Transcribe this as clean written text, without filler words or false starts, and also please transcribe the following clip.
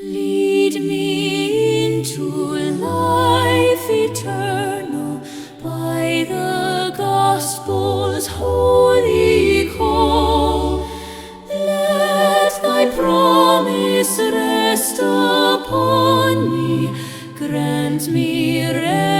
Lead me into life eternal by the gospel's holy call. Let thy promise rest upon me, grant me rest.